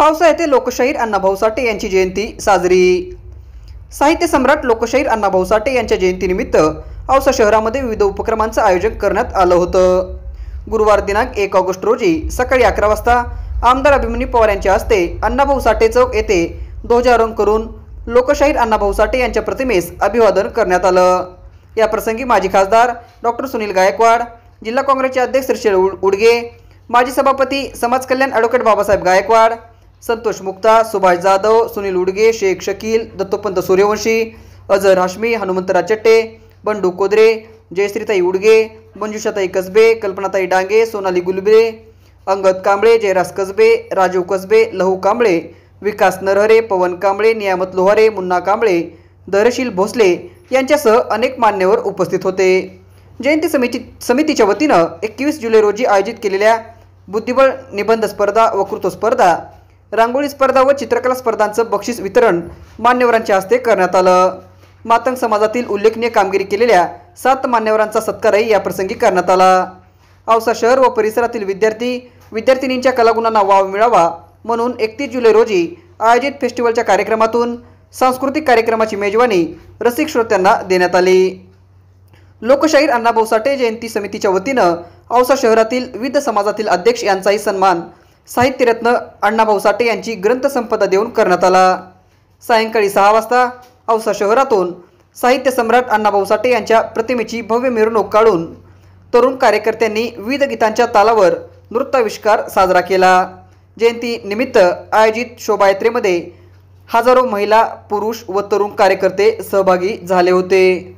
औसा येथे लोकशाहीर अण्णाभाऊ साठे यांची जयंती साजरी। साहित्य सम्राट लोकशाहीर अण्णाभाऊ साठे यांच्या जयंतीनिमित्त औसा शहरामध्ये विविध उपक्रमांचं आयोजन करण्यात आलं होतं। गुरुवार दिनांक 1 ऑगस्ट रोजी सकाळी 11 वाजता आमदार अभिमन्यू पवार यांच्या हस्ते अण्णाभाऊ साठे चौक येथे ध्वजारोहण करून लोकशाहीर अण्णाभाऊ साठे यांच्या प्रतिमेस अभिवादन करण्यात आलं। या प्रसंगी माजी खासदार डॉक्टर सुनील गायकवाड, जिल्हा काँग्रेसचे अध्यक्ष श्रीशैल उडगे, माजी सभापती समाज कल्याण ॲडव्होकेट बाबासाहेब गायकवाड, संतोष मुक्ता, सुभाष जाधव, सुनील उडगे, शेख शकील, दत्तोपंत सूर्यवंशी, अजहर हाशमी, हनुमंतराव चट्टे, बंडू कोदरे, जयश्रीताई उडगे, मंजुषाताई कसबे, कल्पनाताई डांगे, सोनाली गुलबे, अंगद कांबळे, जयराज कसबे, राजीव कसबे, लहू कांबळे, विकास नरहरे, पवन कांबळे, नियामत लोहारे, मुन्ना कांबळे, धैर्यशील भोसले यांच्यासह अनेक मान्यवर उपस्थित होते। जयंती समितीच्या वतीनं 21 जुलै रोजी आयोजित केलेल्या बुद्धिबळ निबंध स्पर्धा, वक्तृत्व स्पर्धा, रांगोळी स्पर्धा व चित्रकला स्पर्धांचं बक्षीस वितरण मान्यवरांच्या हस्ते करण्यात आलं। मातंग समाजातील उल्लेखनीय कामगिरी केलेल्या 7 मान्यवरांचा सत्कारही या प्रसंगी करण्यात आला। औसा शहर व परिसरातील विद्यार्थिनींच्या कलागुणांना वाव मिळावा म्हणून 31 जुलै रोजी आयोजित फेस्टिवलच्या कार्यक्रमातून सांस्कृतिक कार्यक्रमाची मेजवानी रसिक श्रोत्यांना देण्यात आली। लोकशाहीर अण्णाभाऊ साठे जयंती समितीच्या वतीनं औसा शहरातील विविध समाजातील अध्यक्ष यांचाही सन्मान साहित्यरत्न अण्णाभाऊ साठे यांची ग्रंथसंपदा देऊन करण्यात आला। सायंकाळी 6 वाजता औसा शहरातून साहित्य सम्राट अण्णाभाऊ साठे यांच्या प्रतिमेची भव्य मिरवणूक काढून तरुण कार्यकर्त्यांनी विविध गीतांच्या तालावर नृत्याविष्कार साजरा केला। जयंती निमित्त आयोजित शोभायात्रेमध्ये हजारो महिला, पुरुष व तरुण कार्यकर्ते सहभागी झाले होते।